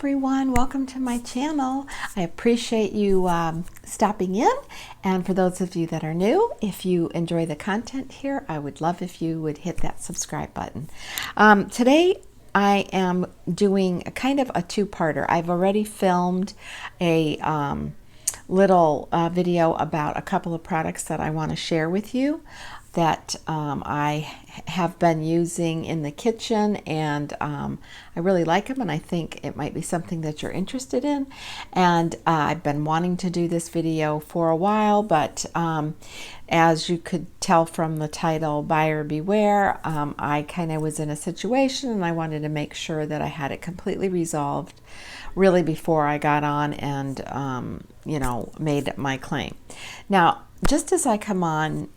everyone, welcome to my channel. I appreciate you stopping in, and for those of you that are new, if you enjoy the content here, I would love if you would hit that subscribe button. Today I am doing a kind of a two-parter. I've already filmed a little video about a couple of products that I want to share with you that I have been using in the kitchen, and I really like them, and I think it might be something that you're interested in. And I've been wanting to do this video for a while, but as you could tell from the title, Buyer Beware, I kind of was in a situation and I wanted to make sure that I had it completely resolved really before I got on and made my claim. Now, just as I come on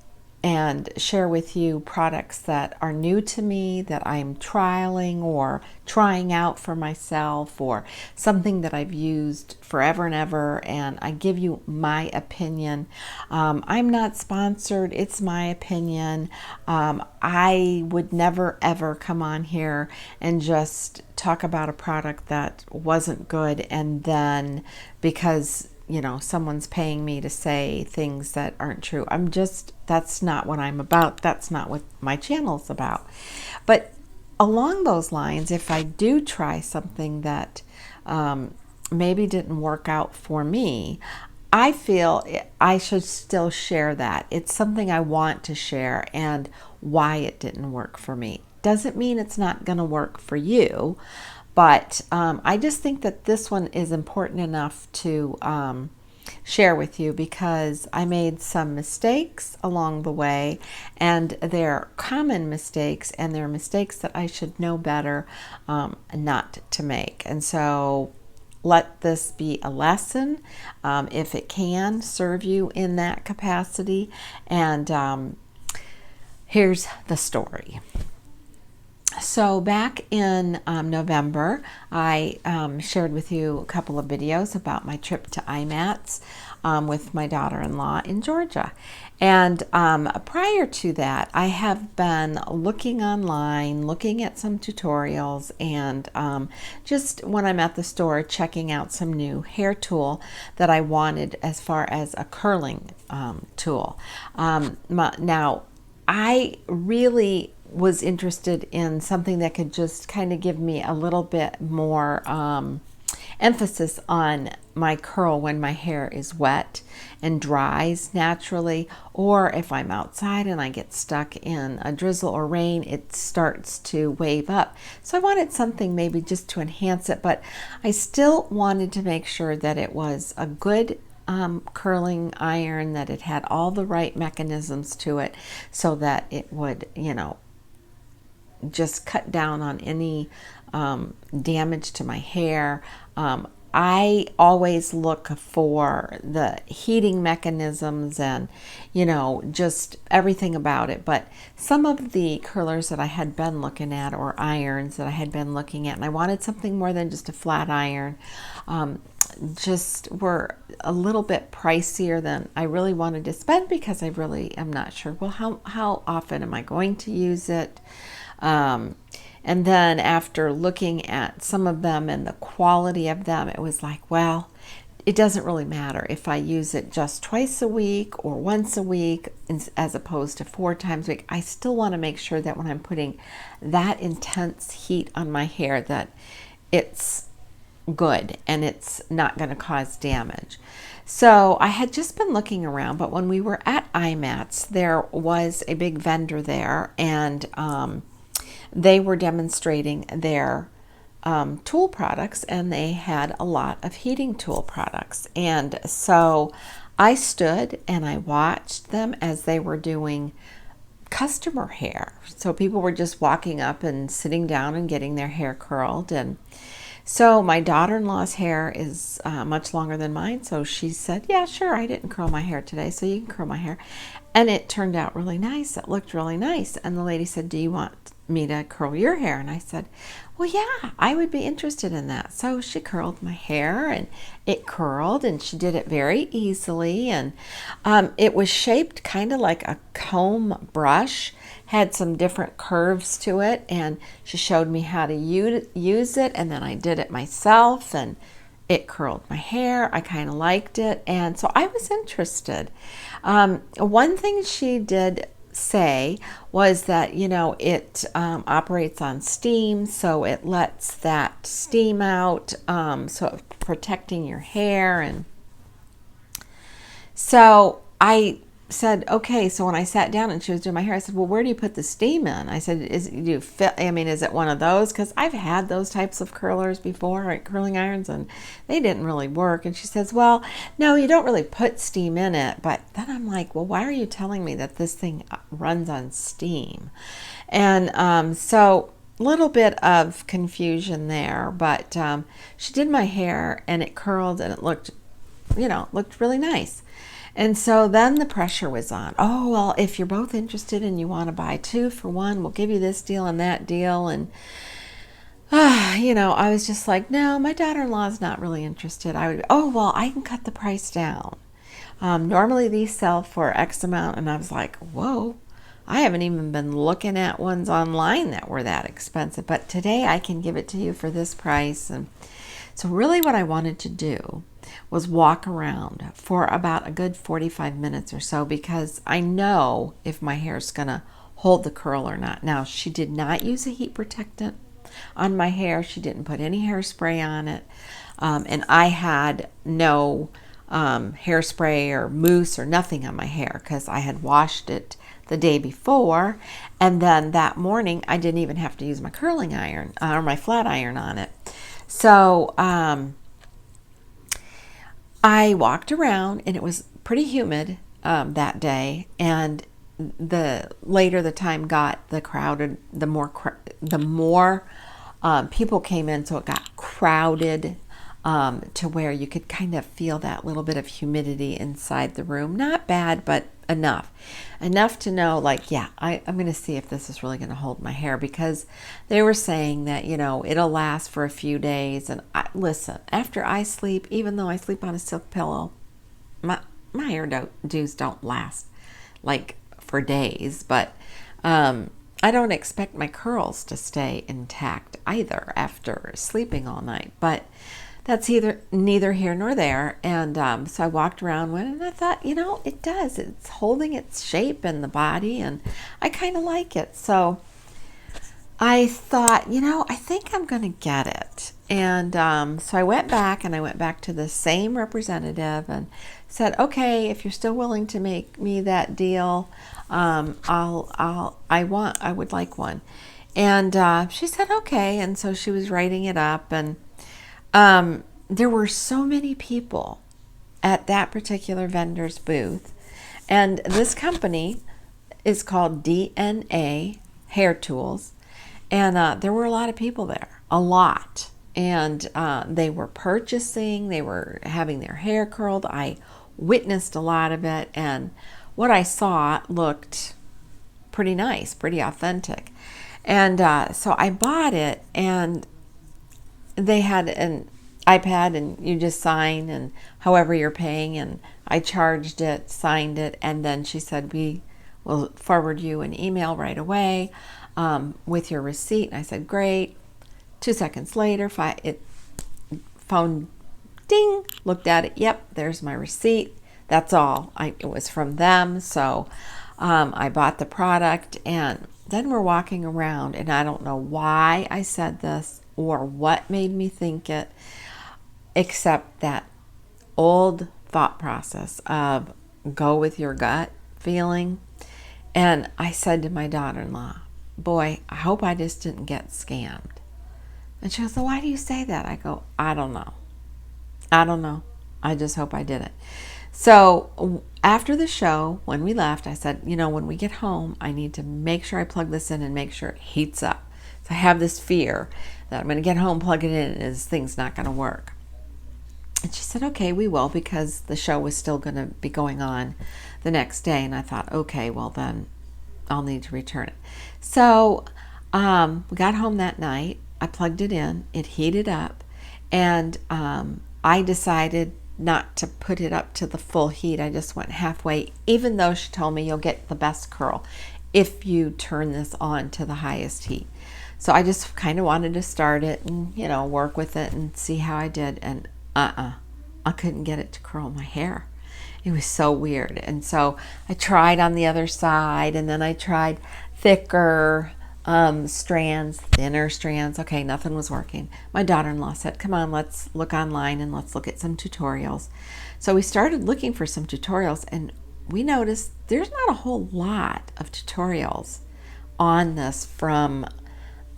and share with you products that are new to me, that I'm trialing or trying out for myself, or something that I've used forever and ever, and I give you my opinion. I'm not sponsored, it's my opinion. I would never ever come on here and just talk about a product that wasn't good, and then because someone's paying me to say things that aren't true. That's not what I'm about. That's not what my channel's about. But along those lines, if I do try something that maybe didn't work out for me, I feel I should still share that. It's something I want to share and why it didn't work for me. Doesn't mean it's not going to work for you. But I just think that this one is important enough to share with you because I made some mistakes along the way, and they're common mistakes, and they're mistakes that I should know better not to make. And so let this be a lesson, if it can serve you in that capacity. And here's the story. So back in November, I shared with you a couple of videos about my trip to IMATS with my daughter-in-law in Georgia. And prior to that, I have been looking online, looking at some tutorials, and just when I'm at the store, checking out some new hair tool that I wanted as far as a curling tool. Now, I really was interested in something that could just kind of give me a little bit more emphasis on my curl when my hair is wet and dries naturally, or if I'm outside and I get stuck in a drizzle or rain, it starts to wave up. So I wanted something maybe just to enhance it, but I still wanted to make sure that it was a good curling iron, that it had all the right mechanisms to it so that it would, just cut down on any damage to my hair. I always look for the heating mechanisms and, just everything about it. But some of the curlers that I had been looking at, or irons that I had been looking at, and I wanted something more than just a flat iron, just were a little bit pricier than I really wanted to spend, because I really am not sure, well, how often am I going to use it? And then after looking at some of them and the quality of them, it was like, well, it doesn't really matter if I use it just twice a week or once a week as opposed to 4 times a week. I still want to make sure that when I'm putting that intense heat on my hair, that it's good and it's not going to cause damage. So I had just been looking around, but when we were at IMATS, there was a big vendor there, and they were demonstrating their tool products, and they had a lot of heating tool products. And so I stood and I watched them as they were doing customer hair. So people were just walking up and sitting down and getting their hair curled. And so my daughter-in-law's hair is much longer than mine, so she said, yeah, sure, I didn't curl my hair today, so you can curl my hair. And it turned out really nice. It looked really nice. And the lady said, do you want me to curl your hair? And I said, well, yeah, I would be interested in that. So she curled my hair, and it curled, and she did it very easily. And it was shaped kind of like a comb brush, had some different curves to it, and she showed me how to use it, and then I did it myself, and it curled my hair. I kind of liked it, and so I was interested. One thing she did say was that, you know, it operates on steam, so it lets that steam out, so protecting your hair. And so I said, okay. So when I sat down and she was doing my hair, I said, well, where do you put the steam in? I said, is it one of those? Because I've had those types of curlers before, like curling irons, and they didn't really work. And she says, well, no, you don't really put steam in it. But then I'm like, well, why are you telling me that this thing runs on steam? And so a little bit of confusion there, but she did my hair, and it curled, and it looked really nice. And so then the pressure was on. Oh, well, if you're both interested and you want to buy 2 for 1, we'll give you this deal and that deal. And, I was just like, no, my daughter-in-law is not really interested. Oh, well, I can cut the price down. Normally these sell for X amount. And I was like, whoa, I haven't even been looking at ones online that were that expensive. But today I can give it to you for this price. And so really what I wanted to do was walk around for about a good 45 minutes or so, because I know if my hair is going to hold the curl or not. Now, she did not use a heat protectant on my hair. She didn't put any hairspray on it. And I had no hairspray or mousse or nothing on my hair, because I had washed it the day before. And then that morning, I didn't even have to use my curling iron or my flat iron on it. So, I walked around, and it was pretty humid that day, and the later the time got, the more people came in, so it got crowded to where you could kind of feel that little bit of humidity inside the room. Not bad, but enough to know, like, yeah, I'm going to see if this is really going to hold my hair, because they were saying that, it'll last for a few days. And listen, after I sleep, even though I sleep on a silk pillow, my hairdos don't last like for days. But I don't expect my curls to stay intact either after sleeping all night. But that's neither here nor there. And so I walked around with it, and I thought, it does. It's holding its shape in the body, and I kind of like it. So I thought, I think I'm going to get it. And so I went back to the same representative and said, okay, if you're still willing to make me that deal, I would like one. And she said, okay. And so she was writing it up, and there were so many people at that particular vendor's booth. And this company is called DNA Hair Tools. And there were a lot of people there, a lot. And they were purchasing, they were having their hair curled. I witnessed a lot of it. And what I saw looked pretty nice, pretty authentic. And so I bought it, and they had an iPad, and you just sign, and however you're paying, and I charged it, signed it, and then she said, we will forward you an email right away with your receipt. And I said, great. 2 seconds later, phone ding, looked at it, yep, there's my receipt. That's all. It was from them. So I bought the product, and then we're walking around, and I don't know why I said this or what made me think it, except that old thought process of go with your gut feeling. And I said to my daughter-in-law, boy, I hope I just didn't get scammed. And she goes, well, why do you say that? I go, I don't know. I just hope I didn't. So after the show, when we left, I said, when we get home, I need to make sure I plug this in and make sure it heats up. So I have this fear that I'm going to get home, plug it in, and this thing's not going to work. And she said, okay, we will, because the show was still going to be going on the next day. And I thought, okay, well then I'll need to return it. So We got home that night. I plugged it in. It heated up. And I decided not to put it up to the full heat. I just went halfway, even though she told me you'll get the best curl if you turn this on to the highest heat. So I just kind of wanted to start it and, work with it and see how I did. And I couldn't get it to curl my hair. It was so weird. And so I tried on the other side, and then I tried thicker strands, thinner strands. Okay, nothing was working. My daughter-in-law said, come on, let's look online and let's look at some tutorials. So we started looking for some tutorials, and we noticed there's not a whole lot of tutorials on this from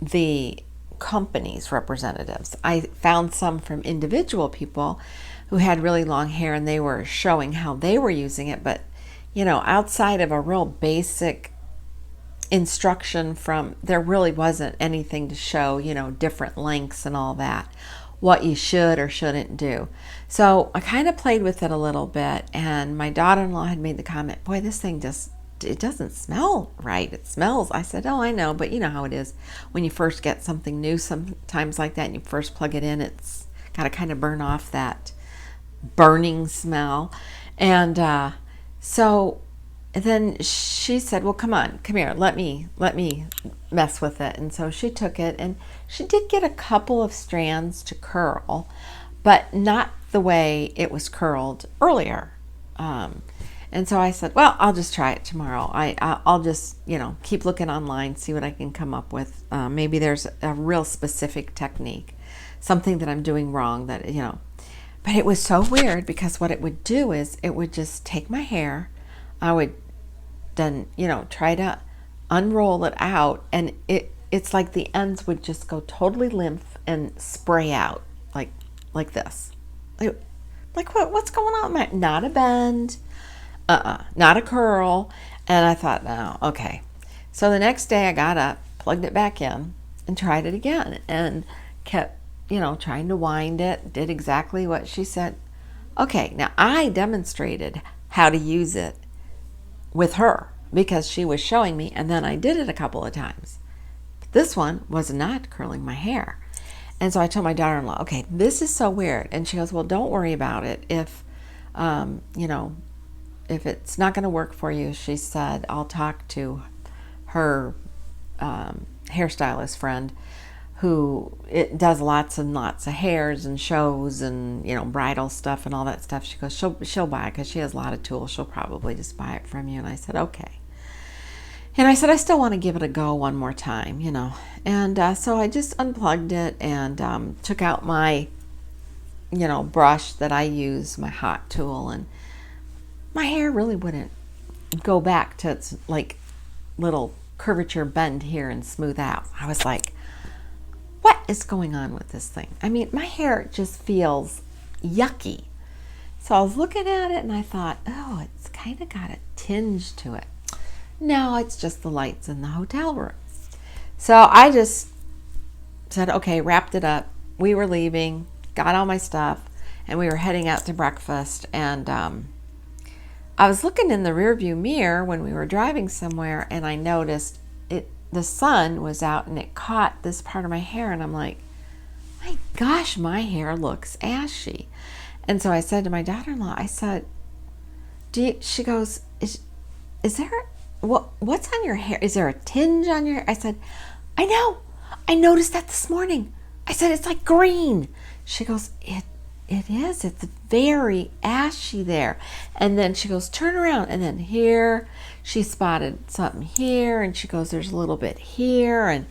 the company's representatives. I found some from individual people who had really long hair, and they were showing how they were using it, but outside of a real basic instruction there really wasn't anything to show, different lengths and all that, what you should or shouldn't do. So I kind of played with it a little bit, and my daughter-in-law had made the comment, boy, this thing it doesn't smell right. It smells. I said, oh, I know, but you know how it is when you first get something new, sometimes like that, and you first plug it in, it's got to kind of burn off that burning smell. And so then she said, well, come here, let me mess with it. And so she took it, and she did get a couple of strands to curl, but not the way it was curled earlier. And so I said, well, I'll just try it tomorrow. I'll just, keep looking online, see what I can come up with. Maybe there's a real specific technique, something that I'm doing wrong that, But it was so weird, because what it would do is it would just take my hair. I would then, try to unroll it out, and it's like the ends would just go totally limp and spray out like this. Like what's going on? Not a bend, not a curl. And I thought, no, okay. So the next day I got up, plugged it back in, and tried it again, and kept trying to wind it, did exactly what she said. Okay, now I demonstrated how to use it with her because she was showing me, and then I did it a couple of times. But this one was not curling my hair. And so I told my daughter-in-law, okay, this is so weird. And she goes, well, don't worry about it. If it's not going to work for you, she said, I'll talk to her hairstylist friend who it does lots and lots of hairs and shows and bridal stuff and all that stuff. She goes, she'll buy it because she has a lot of tools. She'll probably just buy it from you. And I said, okay. And I said, I still want to give it a go one more time, And so I just unplugged it and took out my brush that I use, my hot tool, and my hair really wouldn't go back to its little curvature bend here and smooth out. I was like, what is going on with this thing? I mean, my hair just feels yucky. So I was looking at it and I thought, oh, it's kind of got a tinge to it. No, it's just the lights in the hotel room. So I just said, okay, wrapped it up. We were leaving, got all my stuff, and we were heading out to breakfast. And I was looking in the rearview mirror when we were driving somewhere, and I noticed the sun was out and it caught this part of my hair, and I'm like, my gosh, my hair looks ashy. And so I said to my daughter-in-law, I said, she goes, is there, what's on your hair? Is there a tinge on your hair? I said, I know. I noticed that this morning. I said, it's like green. She goes, it is. It's very ashy there. And then she goes, turn around. And then here, she spotted something here. And she goes, there's a little bit here. And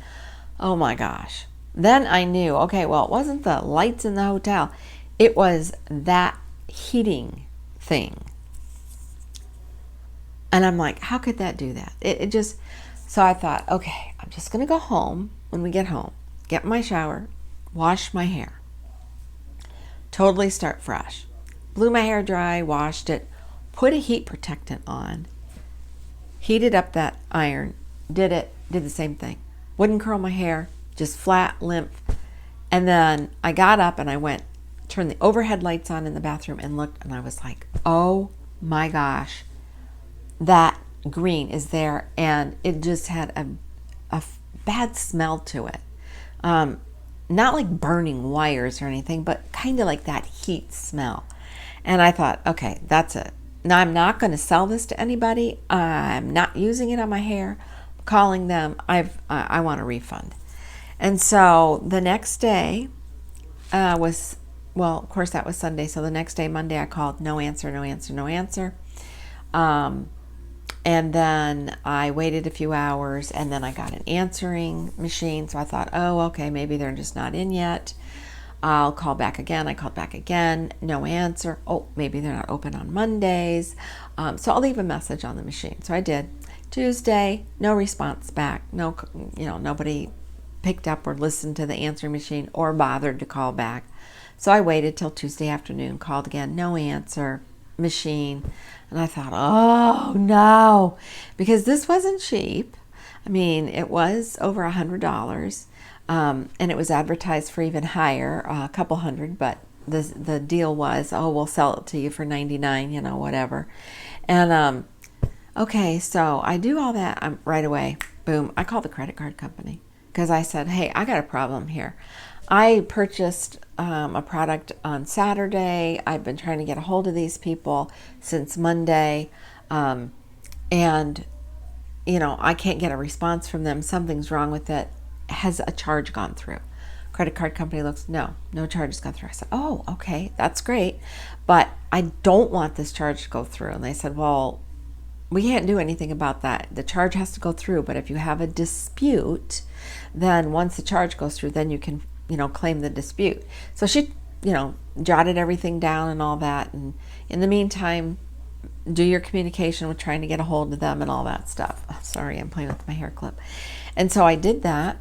oh my gosh. Then I knew, okay, well, it wasn't the lights in the hotel. It was that heating thing. And I'm like, how could that do that? It just, so I thought, okay, I'm just going to go home when we get home, get my shower, wash my hair. Totally start fresh. Blew my hair dry, washed it, put a heat protectant on, heated up that iron, did the same thing. Wouldn't curl my hair, just flat, limp. And then I got up and I went, turned the overhead lights on in the bathroom and looked, and I was like, oh my gosh, that green is there. And it just had bad smell to it. Not like burning wires or anything, but kind of like that heat smell. And I thought, okay, that's it. Now I'm not going to sell this to anybody. I'm not using it on my hair. I'm calling them. I want a refund. And so the next day of course that was Sunday. So the next day, Monday, I called. No answer, no answer, no answer. And then I waited a few hours, and then I got an answering machine. So I thought, oh, okay, maybe they're just not in yet. I'll call back again. I called back again. No answer. Oh, maybe they're not open on Mondays. So I'll leave a message on the machine. So I did. Tuesday, no response back. No, nobody picked up or listened to the answering machine or bothered to call back. So I waited till Tuesday afternoon, called again. No answer. Machine. And I thought, oh no, because this wasn't cheap. I mean, it was over $100, and it was advertised for even higher, a couple hundred, but the deal was, oh, we'll sell it to you for $99, whatever. And okay, so I do all that right away. Boom, I called the credit card company because I said, hey, I got a problem here. I purchased a product on Saturday. I've been trying to get a hold of these people since Monday. And, I can't get a response from them. Something's wrong with it. Has a charge gone through? Credit card company looks, no charge has gone through. I said, oh, okay, that's great. But I don't want this charge to go through. And they said, well, we can't do anything about that. The charge has to go through. But if you have a dispute, then once the charge goes through, then you can claim the dispute. So she, jotted everything down and all that. And in the meantime, do your communication with trying to get a hold of them and all that stuff. Oh, sorry, I'm playing with my hair clip. And so I did that.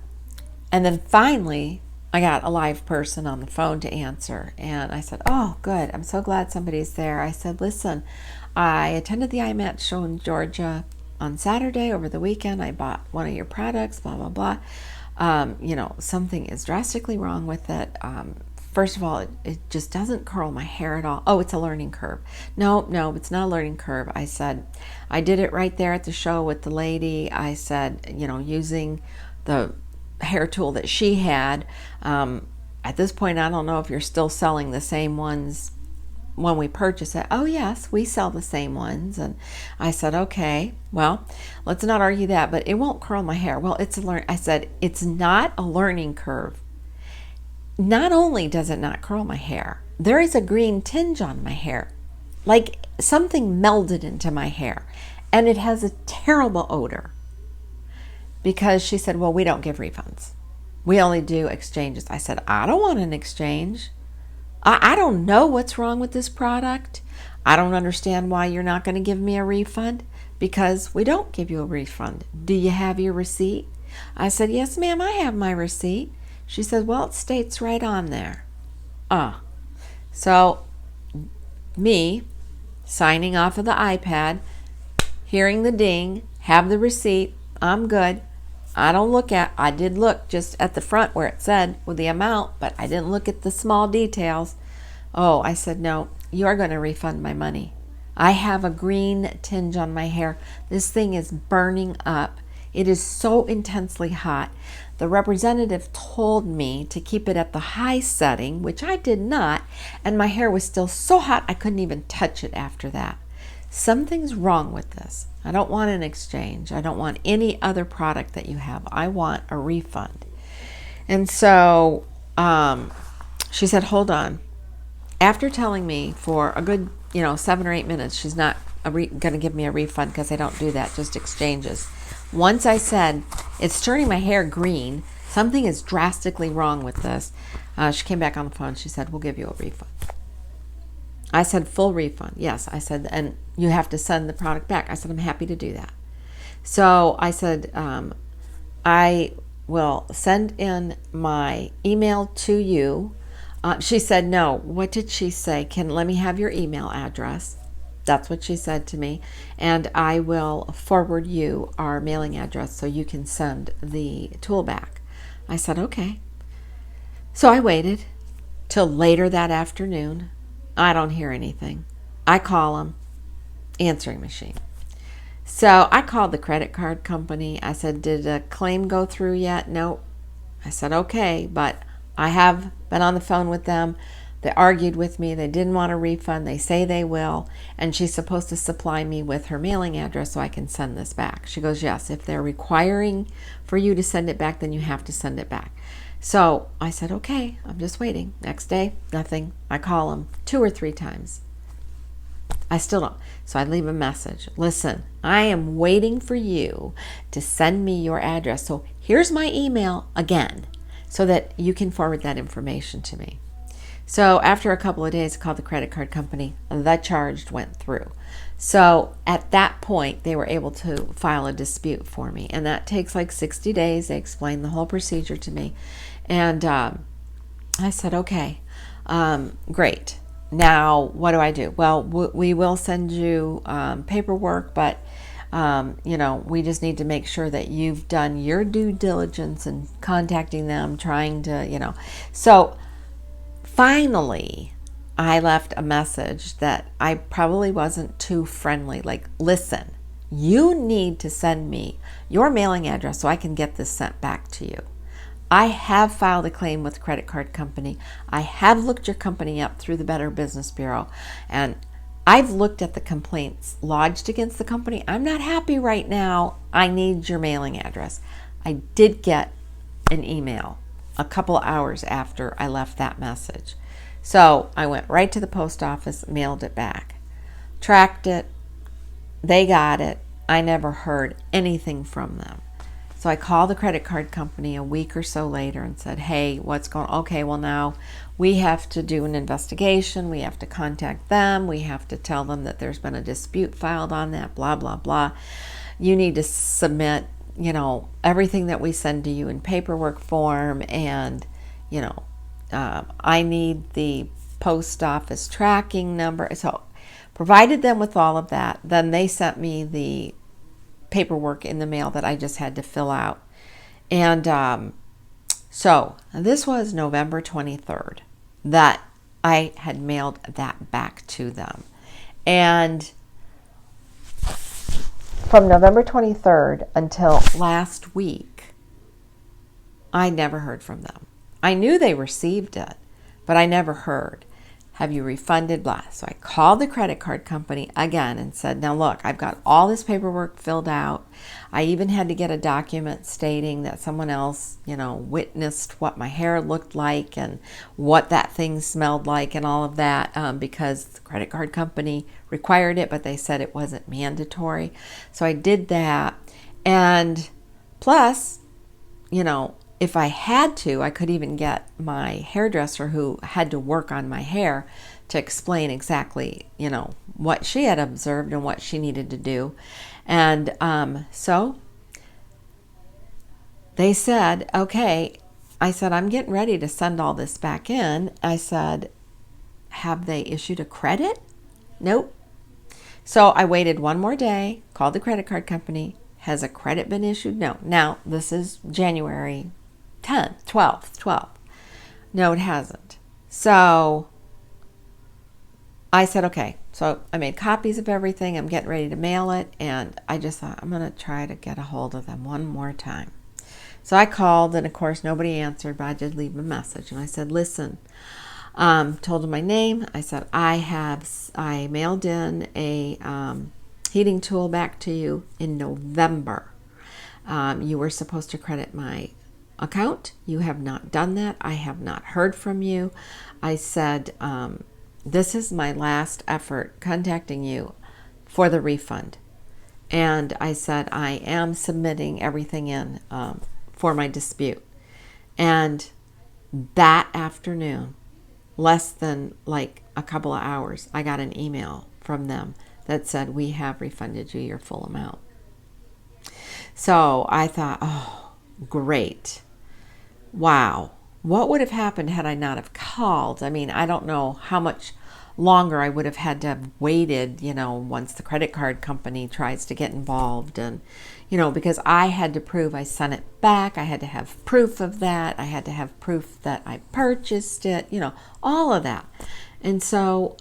And then finally, I got a live person on the phone to answer. And I said, oh, good. I'm so glad somebody's there. I said, listen, I attended the IMAT show in Georgia on Saturday over the weekend. I bought one of your products, blah, blah, blah. Something is drastically wrong with it. First of all, it just doesn't curl my hair at all. Oh, it's a learning curve. No, it's not a learning curve. I said, I did it right there at the show with the lady. I said, using the hair tool that she had. At this point, I don't know if you're still selling the same ones when we purchase it. Oh yes, we sell the same ones. And I said, okay, well, let's not argue that, but it won't curl my hair. Well, I said, it's not a learning curve. Not only does it not curl my hair, there is a green tinge on my hair, like something melded into my hair, and it has a terrible odor. Because she said, well, we don't give refunds. We only do exchanges. I said, I don't want an exchange. I don't know what's wrong with this product. I don't understand why you're not going to give me a refund, because we don't give you a refund. Do you have your receipt? I said, yes, ma'am, I have my receipt. She said, well, it states right on there. So me signing off of the iPad, hearing the ding, have the receipt, I'm good. I did look just at the front where it said with the amount, but I didn't look at the small details. Oh, I said, no, you are going to refund my money. I have a green tinge on my hair. This thing is burning up. It is so intensely hot. The representative told me to keep it at the high setting, which I did not, and my hair was still so hot I couldn't even touch it after that. Something's wrong with this. I don't want an exchange. I don't want any other product that you have. I want a refund. And so she said, hold on. After telling me for a good, 7 or 8 minutes, she's not going to give me a refund because I don't do that, just exchanges. Once I said, it's turning my hair green, something is drastically wrong with this, she came back on the phone. She said, we'll give you a refund. I said, full refund. Yes, I said, and you have to send the product back. I said, I'm happy to do that. So I said, I will send in my email to you. She said, no. What did she say? Let me have your email address. That's what she said to me. And I will forward you our mailing address so you can send the tool back. I said, okay. So I waited till later that afternoon. I don't hear anything. I call them, answering machine. So I called the credit card company. I said, did a claim go through yet? Nope. I said, okay, but I have been on the phone with them. They argued with me. They didn't want a refund. They say they will. And she's supposed to supply me with her mailing address so I can send this back. She goes, yes, if they're requiring for you to send it back, then you have to send it back. So I said, okay, I'm just waiting. Next day, nothing. I call them 2 or 3 times. I still don't. So I leave a message. Listen, I am waiting for you to send me your address. So here's my email again so that you can forward that information to me. So after a couple of days, I called the credit card company. The charge went through. So at that point, they were able to file a dispute for me. And that takes like 60 days. They explained the whole procedure to me. And I said, okay, great. Now, what do I do? Well, we will send you paperwork, but we just need to make sure that you've done your due diligence in contacting them, trying to, So finally, I left a message that I probably wasn't too friendly. Like, listen, you need to send me your mailing address so I can get this sent back to you. I have filed a claim with the credit card company. I have looked your company up through the Better Business Bureau, and I've looked at the complaints lodged against the company. I'm not happy right now. I need your mailing address. I did get an email a couple hours after I left that message. So I went right to the post office, mailed it back, tracked it. They got it. I never heard anything from them. So I called the credit card company a week or so later and said, hey, what's going on? Okay, well now we have to do an investigation. We have to contact them. We have to tell them that there's been a dispute filed on that, blah, blah, blah. You need to submit, everything that we send to you in paperwork form. And, I need the post office tracking number. So provided them with all of that. Then they sent me the paperwork in the mail that I just had to fill out. And so this was November 23rd that I had mailed that back to them. And from November 23rd until last week, I never heard from them. I knew they received it, but I never heard. Have you refunded? Blah. So I called the credit card company again and said, now look, I've got all this paperwork filled out. I even had to get a document stating that someone else, witnessed what my hair looked like and what that thing smelled like and all of that, because the credit card company required it, but they said it wasn't mandatory. So I did that. And plus, if I had to, I could even get my hairdresser who had to work on my hair to explain exactly, what she had observed and what she needed to do. And so they said, okay. I said, I'm getting ready to send all this back in. I said, have they issued a credit? Nope. So I waited one more day, called the credit card company. Has a credit been issued? No. Now, this is January 10th, 12th. No, it hasn't. So I said, okay. So I made copies of everything. I'm getting ready to mail it. And I just thought, I'm going to try to get a hold of them one more time. So I called, and of course, nobody answered, but I did leave a message. And I said, listen, told them my name. I said, I mailed in a heating tool back to you in November. You were supposed to credit my account. You have not done that. I have not heard from you. I said, this is my last effort contacting you for the refund. And I said, I am submitting everything in for my dispute. And that afternoon, less than like a couple of hours, I got an email from them that said, we have refunded you your full amount. So I thought, oh, great. Wow. What would have happened had I not have called? I mean, I don't know how much longer I would have had to have waited, once the credit card company tries to get involved. And, because I had to prove I sent it back. I had to have proof of that. I had to have proof that I purchased it, all of that. And so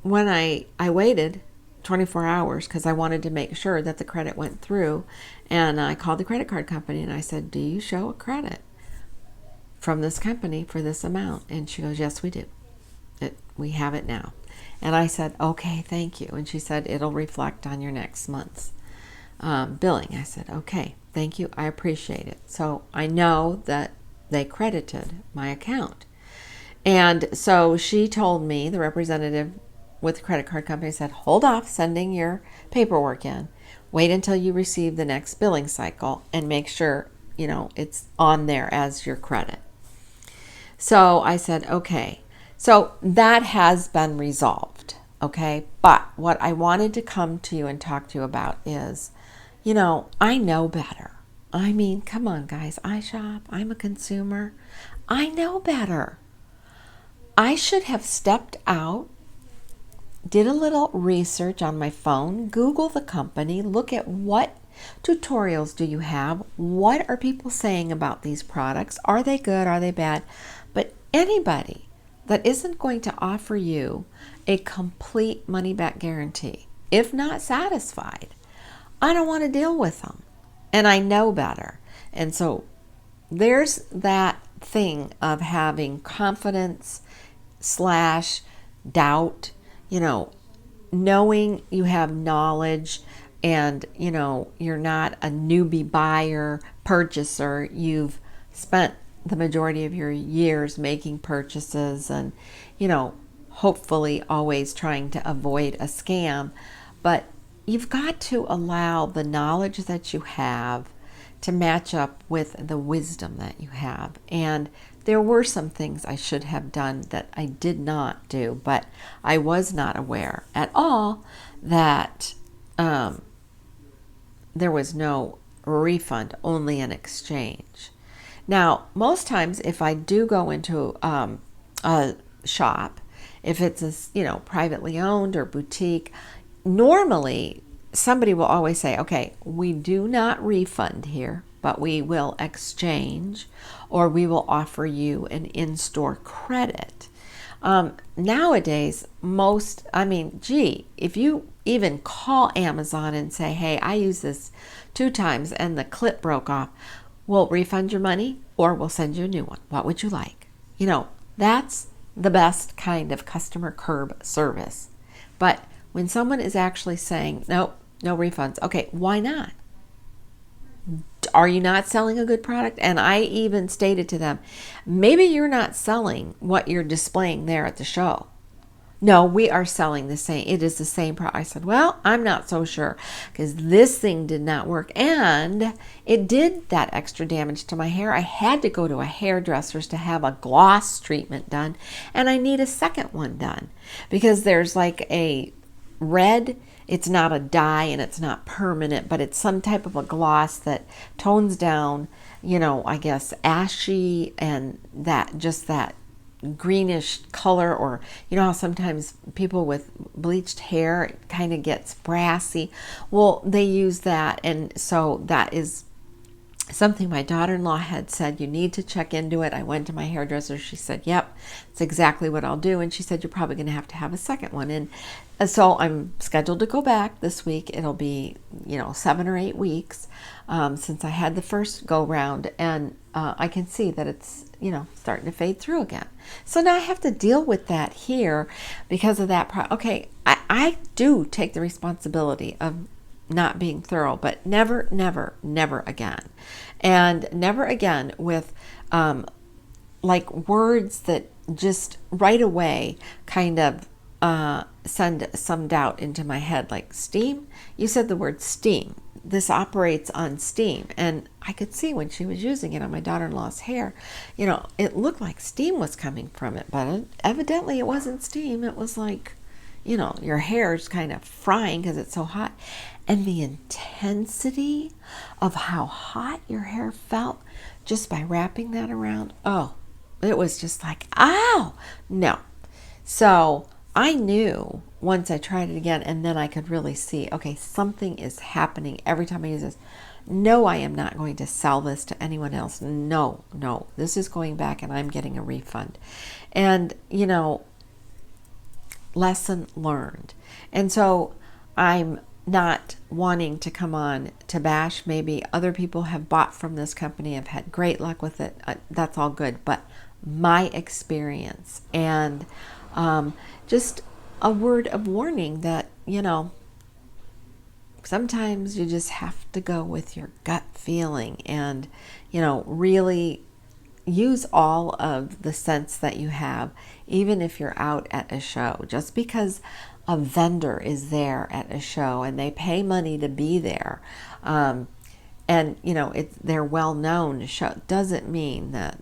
when I waited 24 hours because I wanted to make sure that the credit went through. And I called the credit card company and I said, do you show a credit from this company for this amount? And she goes, yes, we do. We have it now. And I said, okay, thank you. And she said, it'll reflect on your next month's billing. I said, okay, thank you. I appreciate it. So I know that they credited my account. And so she told me, the representative with the credit card company said, hold off sending your paperwork in. Wait until you receive the next billing cycle and make sure, it's on there as your credit. So I said, okay. So that has been resolved, okay? But what I wanted to come to you and talk to you about is, I know better. I mean, come on, guys. I shop. I'm a consumer. I know better. I should have stepped out, did a little research on my phone, Google the company, look at what tutorials do you have, what are people saying about these products, are they good, are they bad? But anybody that isn't going to offer you a complete money-back guarantee, if not satisfied, I don't want to deal with them. And I know better. And so there's that thing of having confidence / doubt, knowing you have knowledge and, you're not a newbie buyer, purchaser. You've spent the majority of your years making purchases and, hopefully always trying to avoid a scam. But you've got to allow the knowledge that you have to match up with the wisdom that you have. And there were some things I should have done that I did not do, but I was not aware at all that there was no refund, only an exchange. Now, most times if I do go into a shop, if it's a privately owned or boutique, normally somebody will always say, okay, we do not refund here, but we will exchange or we will offer you an in-store credit. Nowadays, if you even call Amazon and say, hey, I used this 2 times and the clip broke off, we'll refund your money or we'll send you a new one. What would you like? That's the best kind of customer curb service. But when someone is actually saying, nope, no refunds, okay, why not? Are you not selling a good product? And I even stated to them, maybe you're not selling what you're displaying there at the show. No, we are selling the same. It is the same product. I said, well, I'm not so sure because this thing did not work. And it did that extra damage to my hair. I had to go to a hairdresser's to have a gloss treatment done. And I need a second one done because there's like a red, it's not a dye and it's not permanent, but it's some type of a gloss that tones down, I guess ashy and that greenish color, or how sometimes people with bleached hair it kind of gets brassy. Well, they use that, and so that is something my daughter-in-law had said, you need to check into it. I went to my hairdresser. She said, yep, it's exactly what I'll do. And she said, you're probably going to have a second one. And so I'm scheduled to go back this week. It'll be, 7 or 8 weeks since I had the first go round. And I can see that it's, starting to fade through again. So now I have to deal with that here because of that. Okay, I do take the responsibility of not being thorough, but never, never, never again. And never again with like words that just right away kind of send some doubt into my head, like steam. You said the word steam. This operates on steam. And I could see when she was using it on my daughter-in-law's hair, it looked like steam was coming from it, but evidently it wasn't steam. It was like, your hair's kind of frying because it's so hot. And the intensity of how hot your hair felt just by wrapping that around, it was just like, ow, no. So I knew once I tried it again, and then I could really see, okay, something is happening every time I use this. No, I am not going to sell this to anyone else. No, this is going back and I'm getting a refund. And, lesson learned. And so I'm not wanting to come on to bash. Maybe other people have bought from this company, have had great luck with it. That's all good. But my experience, and just a word of warning that, sometimes you just have to go with your gut feeling and, really use all of the sense that you have, even if you're out at a show. Just because a vendor is there at a show and they pay money to be there, and they're well known to show, doesn't mean that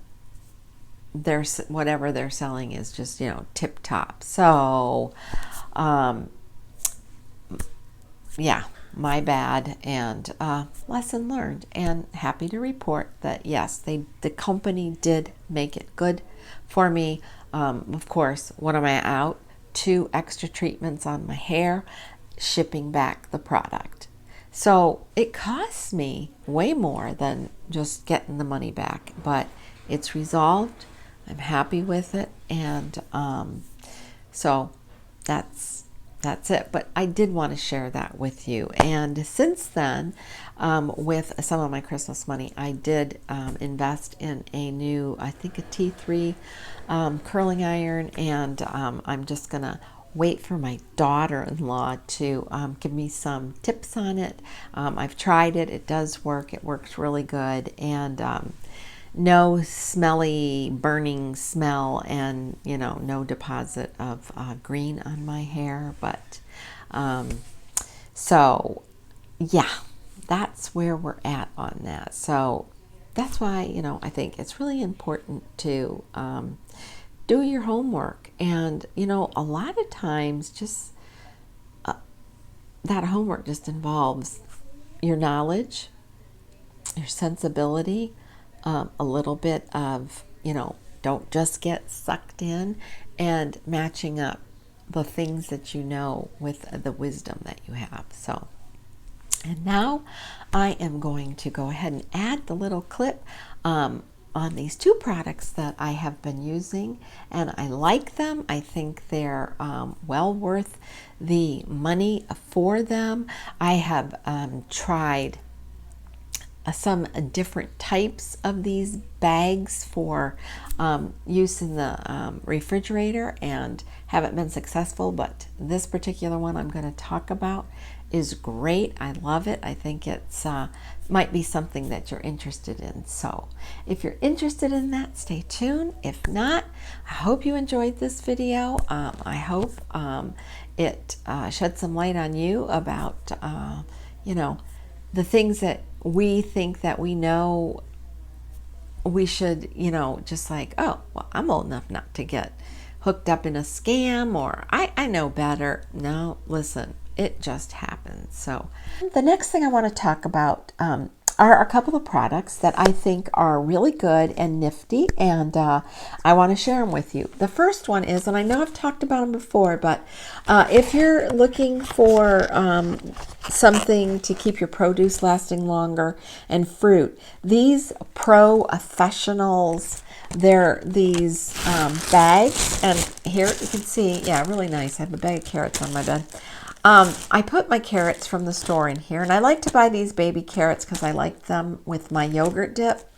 whatever they're selling is just tip top. So yeah, my bad, and lesson learned, and happy to report that yes, the company did make it good for me. Of course, what am I out? 2 extra treatments on my hair, shipping back the product. So it costs me way more than just getting the money back, but it's resolved. I'm happy with it, and so that's it. But I did want to share that with you. And since then, with some of my Christmas money, I did invest in a new, I think a T3 curling iron, and I'm just gonna wait for my daughter-in-law to give me some tips on it. I've tried it. It does work. It works really good, and no smelly burning smell, and no deposit of green on my hair. But so yeah, that's where we're at on that. So that's why I think it's really important to do your homework, and a lot of times just that homework just involves your knowledge, your sensibility, a little bit of, don't just get sucked in, and matching up the things that with the wisdom that you have. So, and now I am going to go ahead and add the little clip on these 2 products that I have been using, and I like them. I think they're well worth the money for them. I have tried some different types of these bags for use in the refrigerator, and haven't been successful, but this particular one I'm going to talk about is great. I love it. I think it's might be something that you're interested in. So if you're interested in that, stay tuned. If not, I hope you enjoyed this video. I hope it shed some light on you about the things that we think that we know we should, just like, oh, well, I'm old enough not to get hooked up in a scam, or I know better. No, listen, it just happens. So the next thing I want to talk about are a couple of products that I think are really good and nifty, and I want to share them with you. The first one is, and I know I've talked about them before, but if you're looking for something to keep your produce lasting longer and fruit, these Professionals, they're these bags, and here you can see, yeah, really nice. I have a bag of carrots on my bed. I put my carrots from the store in here, and I like to buy these baby carrots because I like them with my yogurt dip,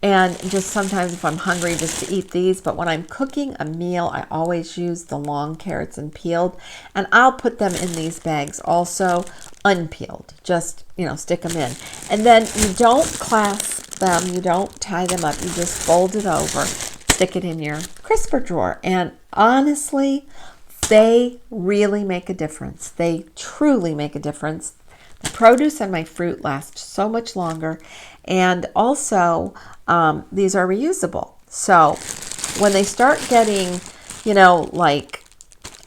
and just sometimes if I'm hungry just to eat these. But when I'm cooking a meal, I always use the long carrots and peeled, and I'll put them in these bags also unpeeled. Just stick them in, and then you don't clasp them, you don't tie them up, you just fold it over, stick it in your crisper drawer, and honestly, they really make a difference. They truly make a difference. The produce and my fruit last so much longer. And also, these are reusable. So when they start getting, like,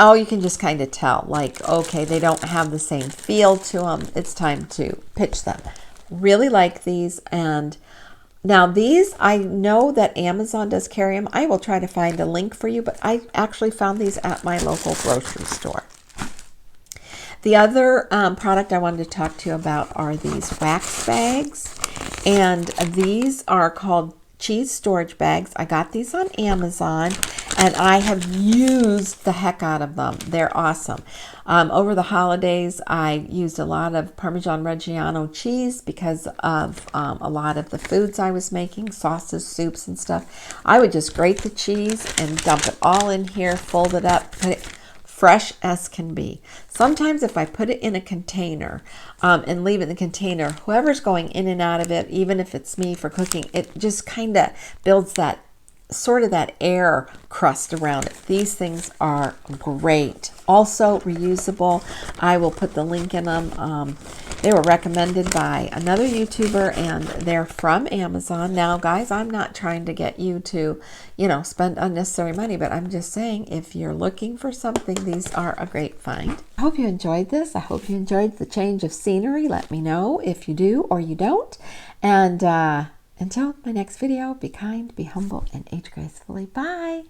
oh, you can just kind of tell, like, okay, they don't have the same feel to them, it's time to pitch them. Really like these. And now these, I know that Amazon does carry them. I will try to find a link for you, but I actually found these at my local grocery store. The other product I wanted to talk to you about are these wax bags. And these are called cheese storage bags. I got these on Amazon, and I have used the heck out of them. They're awesome. Over the holidays, I used a lot of Parmesan Reggiano cheese because of a lot of the foods I was making, sauces, soups, and stuff. I would just grate the cheese and dump it all in here, fold it up, put it fresh as can be. Sometimes if I put it in a container and leave it in the container, whoever's going in and out of it, even if it's me for cooking, it just kind of builds that sort of that air crust around it. These things are great. Also reusable. I will put the link in them. They were recommended by another YouTuber, and they're from Amazon. Now, guys, I'm not trying to get you to, spend unnecessary money, but I'm just saying if you're looking for something, these are a great find. I hope you enjoyed this. I hope you enjoyed the change of scenery. Let me know if you do or you don't. And until my next video, be kind, be humble, and age gracefully. Bye.